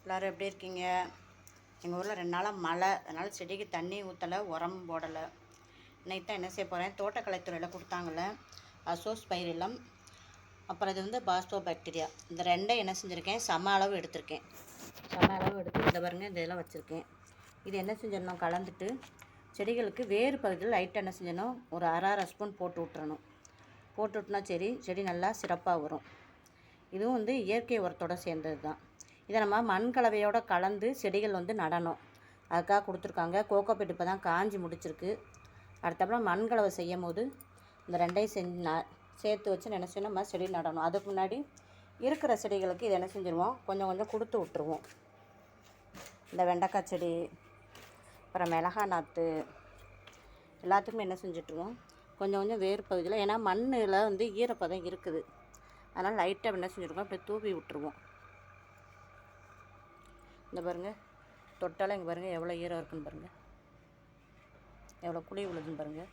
எல்லோரும் எப்படி இருக்கீங்க? எங்கள் ஊரில் 2 நாளாக மழை, அதனால் செடிக்கு தண்ணி ஊற்றலை, உரம் போடலை. இன்னைக்கு தான் என்ன செய்ய போகிறேன், தோட்டக்கலைத்துறையில் கொடுத்தாங்கள்ல அசோஸ்பைரிலம், அப்புறம் இது வந்து பாஸ்போ பாக்டீரியா, இந்த ரெண்டையும் என்ன செஞ்சுருக்கேன், சம அளவு எடுத்திருக்கேன். சம அளவு எடுத்து இந்த பாருங்க இந்த இதெல்லாம் வச்சுருக்கேன். இது என்ன செஞ்சிடணும், கலந்துட்டு செடிகளுக்கு வேறு பகுதியில் லைட்டாக என்ன செஞ்சணும், ஒரு அரை ஸ்பூன் போட்டு விட்டுறணும். போட்டு விட்டுனா செடி நல்லா சிறப்பாக வரும். இதுவும் வந்து இயற்கை உரத்தோடு சேர்ந்தது தான். இதை நம்ம மண் கலவையோடு கலந்து செடிகள் வந்து நடணும், அதுக்காக கொடுத்துருக்காங்க. கோகோபீட் இப்போ தான் காஞ்சி முடிச்சிருக்கு. அடுத்தப்பறம் மண் கலவை செய்யும் போது இந்த ரெண்டையும் சேர்த்து வச்சு என்ன செய்யணும், நம்ம செடி நடணும். அதுக்கு முன்னாடி இருக்கிற செடிகளுக்கு இதை என்ன செஞ்சுருவோம், கொஞ்சம் கொஞ்சம் கொடுத்து விட்டுருவோம். இந்த வெண்டைக்காய் செடி, அப்புறம் மிளகா நாற்று, எல்லாத்துக்குமே என்ன செஞ்சுட்ருவோம், கொஞ்சம் கொஞ்சம் வேறு பகுதியில், ஏன்னா மண்ணில் வந்து ஈரப்பதம் இருக்குது, அதனால் லைட்டாக என்ன செஞ்சுருக்கோம், அப்படியே தூவி விட்டுருவோம். இந்த பாருங்கள், தொட்டாலும் இங்கே பாருங்கள் எவ்வளோ ஈரம் இருக்குன்னு பாருங்கள், எவ்வளோ குழி விழுதுன்னு பாருங்கள்.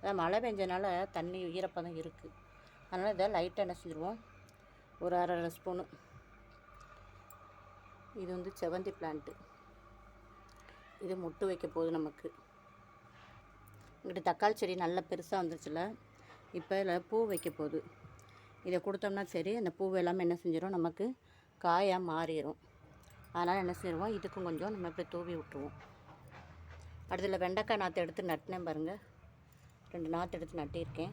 அதான் மழை பெஞ்சனால தண்ணி ஈரப்பதம் இருக்குது, அதனால் இதை லைட்டாக என்ன செஞ்சுருவோம், ஒரு அரை ஸ்பூனு. இது வந்து செவந்தி பிளான்ட்டு, இது மொட்டு வைக்க போகுது நமக்கு. இங்கிட்ட தக்காளி செடி நல்லா பெருசாக வந்துருச்சுல, இப்போ இதில் பூ வைக்க போகுது. இதை கொடுத்தோம்னா சரி, அந்த பூ எல்லாமே என்ன செஞ்சிடும், நமக்கு காயாக மாறிடும். அதனால் என்ன செய்வோம், இதுக்கும் கொஞ்சம் நம்ம இப்படி தூவி விட்டுருவோம். அடுத்ததில் வெண்டைக்காய் நாற்று எடுத்து நட்டினேன் பாருங்கள், 2 நாற்று எடுத்து நட்டியிருக்கேன்.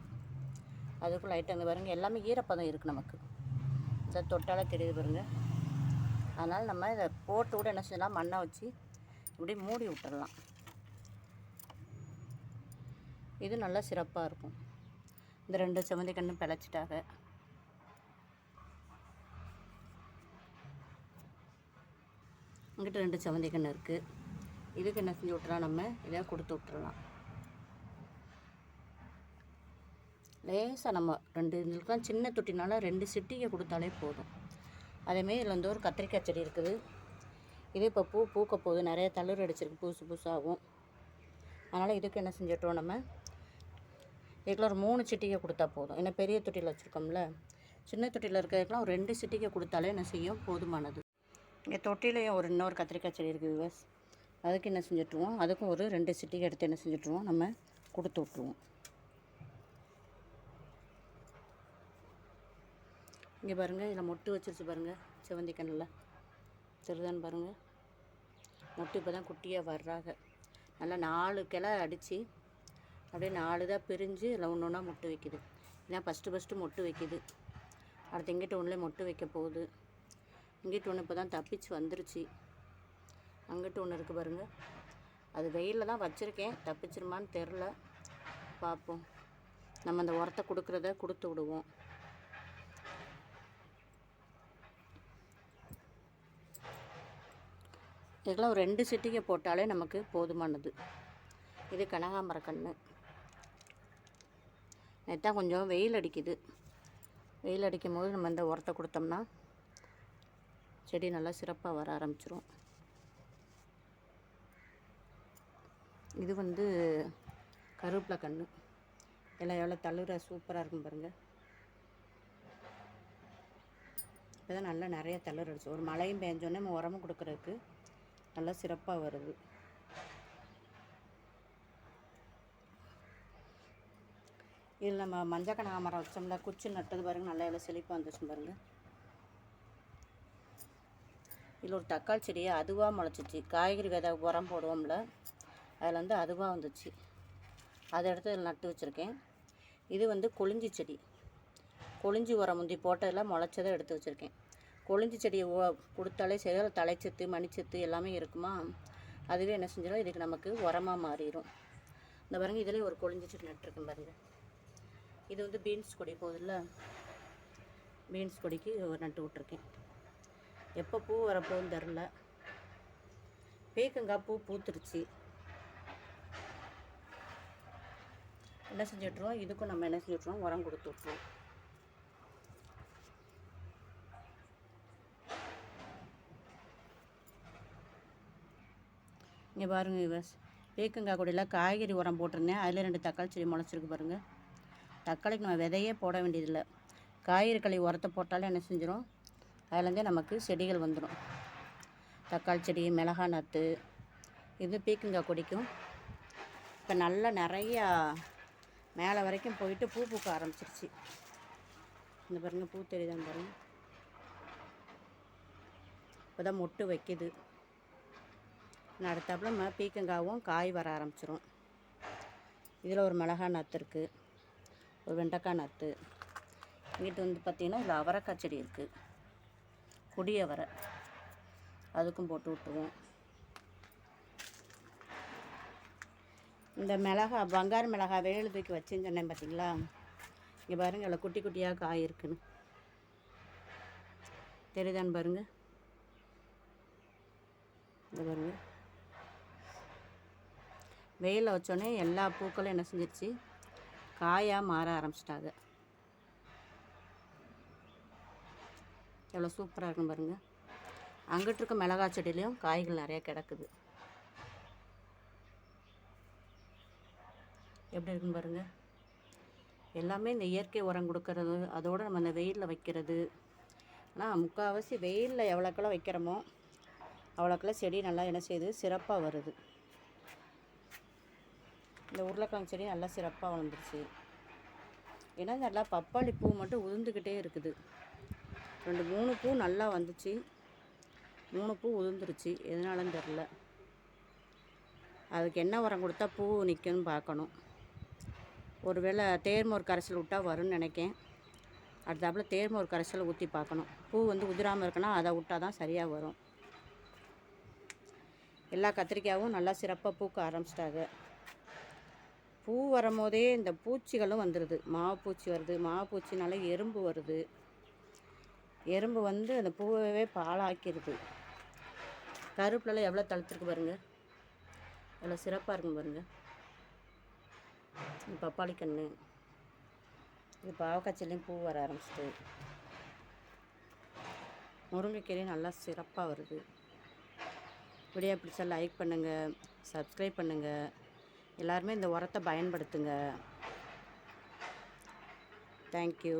அதுக்கும் லைட்டாக அங்கே பாருங்கள், எல்லாமே ஈரப்பதம் இருக்குது நமக்கு, இதை தொட்டாலே தெரியுது பாருங்கள். அதனால் நம்ம இதை போட்டு கூட என்ன செய்யலாம், மண்ணை வச்சு இப்படி மூடி விட்டுடலாம். இது நல்லா சிறப்பாக இருக்கும். இந்த 2 செவந்தி கன்று பிழைச்சிட்டாக. இங்கிட்ட 2 செவந்தி கன்று இருக்குது. இதுக்கு என்ன செஞ்சு விட்டுறலாம், நம்ம இதை கொடுத்து விட்டுறலாம். லேசாக நம்ம 2 இதுக்கெலாம் சின்ன தொட்டினால 2 சிட்டிகை கொடுத்தாலே போதும். அதேமாரி இதில் வந்து ஒரு கத்திரிக்காய் செடி இருக்குது. இது இப்போ பூ பூக்க போகுது, நிறைய தளிர் அடிச்சிருக்கு, புதுசாகும். அதனால் இதுக்கு என்ன செஞ்சிட்டோம், நம்ம இதுக்குள்ள ஒரு 3 சிட்டிகை கொடுத்தா போதும். ஏன்னா பெரிய தொட்டியில் வச்சுருக்கோம்ல, சின்ன தொட்டியில் இருக்கிறதுக்கெலாம் ஒரு 2 சிட்டிகை கொடுத்தாலே என்ன செய்யும், போதுமானது. இங்கே தொட்டிலையும் இன்னொரு கத்திரிக்காய் செடி இருக்குது விவஸ், அதுக்கு என்ன செஞ்சுட்ருவோம், அதுக்கும் ஒரு 2 சிட்டிகை எடுத்து என்ன செஞ்சுட்ருவோம், நம்ம கொடுத்து விட்ருவோம். இங்கே பாருங்கள், இதில் மொட்டு வச்சிருச்சு பாருங்கள், செவந்தி கண்ணில் தெரியுதான்னு பாருங்கள். மொட்டு இப்போ தான் குட்டியாக வர்றாங்க. நல்லா 4 கிளை அடித்து அப்படியே 4 இதாக பிரிஞ்சு இதில் ஒன்று ஒன்றா மொட்டு வைக்குது. இதான் ஃபஸ்ட்டு மொட்டு வைக்குது. அடுத்து இங்கிட்ட ஒன்றுலேயே மொட்டு வைக்க போகுது. இங்கிட்ட ஒன்று இப்போ தான் தப்பிச்சு வந்துருச்சு. அங்கிட்ட ஒன்று இருக்குது பாருங்கள், அது வெயிலில் தான் வச்சுருக்கேன், தப்பிச்சிருமான்னு தெரில, பார்ப்போம். நம்ம அந்த உரத்தை கொடுக்குறத கொடுத்து விடுவோம். இதெல்லாம் ஒரு 2 சிட்டிகை போட்டாலே நமக்கு போதுமானது. இது கனகாம்பர கன்று. நேத்தான் கொஞ்சம் வெயில் அடிக்குது, வெயில் அடிக்கும் போது நம்ம இந்த உரத்தை கொடுத்தோம்னா செடி நல்லா சிறப்பாக வர ஆரம்பிச்சிரும். இது வந்து கருவேப்பிலை கன்று, எல்லாம் எவ்வளோ தளிர சூப்பராக இருக்கும் பாருங்கள். இப்போ தான் நல்லா நிறைய தளிர் அடிச்சு, ஒரு மழையும் பெஞ்சோன்னே நம்ம உரமும் கொடுக்குறதுக்கு நல்லா சிறப்பாக வருது. இதில் நம்ம மஞ்சள் கனகாமரம் வச்சோம்ல, குச்சி நட்டது பாருங்கள், நல்லா எல்லாம் செழிப்பாக வந்துச்சு பாருங்கள். இதில் ஒரு தக்காளி செடியை அதுவாக முளைச்சிச்சு, காய்கறி விதை உரம் போடுவோம்ல, அதில் வந்து அதுவாக வந்துச்சு, அதை எடுத்து இதில் நட்டு வச்சுருக்கேன். இது வந்து கொளிஞ்சி செடி, கொளிஞ்சி உரம் முந்தி போட்டதில் முளைச்சதை எடுத்து வச்சுருக்கேன். கொளிஞ்சி செடியை கொடுத்தாலே சரி, தலைச்சத்து மணிச்சத்து எல்லாமே இருக்குமா, அதுவே என்ன செஞ்சிடும், இதுக்கு நமக்கு உரமாக மாறிடும். இந்த பாருங்கள், இதிலே ஒரு கொளிஞ்சி செடி நட்டுருக்கேன் பாருங்கள். இது வந்து பீன்ஸ் கொடி போகுதுல்ல, பீன்ஸ் கொடிக்கு நட்டு விட்ருக்கேன். எப்போ பூ வரப்போன்னு தெரில. பீக்கங்காய் பூ பூத்துருச்சு. என்ன செஞ்சுட்ருவோம், இதுக்கும் நம்ம என்ன செஞ்சுட்ருவோம், உரம் கொடுத்து விட்ருவோம். இங்கே பாருங்கள் இவஸ், பீக்கங்காய் கொடியில் காய்கறி உரம் போட்டிருந்தேன், அதில் 2 தக்காளி செடி முளைச்சிருக்கு பாருங்கள். தக்காளிக்கு நம்ம விதையே போட வேண்டியதில்லை, காய்கறி கழுவி உரத்தை போட்டாலே என்ன செஞ்சிடும், அதுலேருந்தே நமக்கு செடிகள் வந்துடும். தக்காளி செடி, மிளகாய் நாற்று, இது பீக்கங்காய் கொடிக்கும் இப்போ நல்லா நிறையா மேலே வரைக்கும் போயிட்டு பூ பூக்க ஆரம்பிச்சிருச்சு. இந்த பாருங்கள், பூ தெரியுதான் பாருங்கள். இப்போ தான் மொட்டு வைக்கிது. அடுத்தாப்புல பீக்கங்காவும் காய் வர ஆரம்பிச்சிரும். இதில் ஒரு மிளகாய் நாற்று இருக்குது, ஒரு வெண்டைக்காய் நாற்று. இங்கிட்டு வந்து பார்த்திங்கன்னா இதில் அவரைக்காய் செடி இருக்குது, கொடி அவரை, அதுக்கும் போட்டு விட்டுருவோம். இந்த மிளகாய், பங்காரு மிளகாய் வேலு தூக்கி வச்சுன்னு சொன்னேன் பார்த்தீங்களா, இங்கே பாருங்கள் அதில் குட்டி குட்டியாக காய் இருக்குன்னு தெரியுதான்னு பாருங்கள். இந்த பாருங்கள், வெயிலில் வச்சோடனே எல்லா பூக்களும் என்ன செஞ்சிருச்சு, காயாக மாற ஆரம்பிச்சிட்டாங்க. எவ்வளோ சூப்பராக இருக்குன்னு பாருங்கள். அங்கிட்டு இருக்க மிளகாய் செடியிலையும் காய்கள் நிறையா கிடக்குது. எப்படி இருக்குன்னு பாருங்கள். எல்லாமே இந்த இயற்கை உரம் கொடுக்கறது, அதோடு நம்ம இந்த வெயிலில் வைக்கிறது. ஆனால் முக்கால்வாசி வெயிலில் எவ்வளோக்கெல்லாம் வைக்கிறோமோ அவ்வளோக்கெல்லாம் செடி நல்லா என்ன செய்யுது, சிறப்பாக வருது. இந்த உருளைக்கிழங்கு செடி நல்லா சிறப்பாக வளர்ந்துருச்சு. ஏன்னா நல்லா பப்பாளி பூ மட்டும் உதிர்ந்துக்கிட்டே இருக்குது. 2-3 பூ நல்லா வந்துச்சு, 3 பூ உதிர்ந்துருச்சு. எதனாலன்னு தெரில. அதுக்கு என்ன உரம் கொடுத்தா பூ நிற்கும்னு பார்க்கணும். ஒருவேளை தேர்மோர் கரைசல் விட்டால் வரும்னு நினைக்கேன். அடுத்தாப்புல தேர்மோர் கரைசல் ஊற்றி பார்க்கணும். பூ வந்து உதிராமல் இருக்குன்னா அதை விட்டால் தான் சரியாக வரும். எல்லா கத்திரிக்காயும் நல்லா சிறப்பாக பூக்க ஆரம்பிச்சிட்டாங்க. பூ வரும்போதே இந்த பூச்சிகளும் வந்துடுது. மாவுப்பூச்சி வருது, மாவுப்பூச்சினால எறும்பு வருது. எறும்பு வந்து அந்த பூவே பாழாக்கிடுது. கருவேப்பிலை எவ்வளோ தழுத்துருக்கு பாருங்கள், எவ்வளோ சிறப்பாக இருக்குன்னு பாருங்கள். பப்பாளி கன்று, இது பாவக்காய்ச்சலையும் பூ வர ஆரம்பிச்சிட்டு, முருங்கைக்கீரையும் நல்லா சிறப்பாக வருது. வீடியோ பிடிச்சா லைக் பண்ணுங்கள், சப்ஸ்கிரைப் பண்ணுங்கள். எல்லாருமே இந்த உரத்தை பயன்படுத்துங்க. தேங்க்யூ.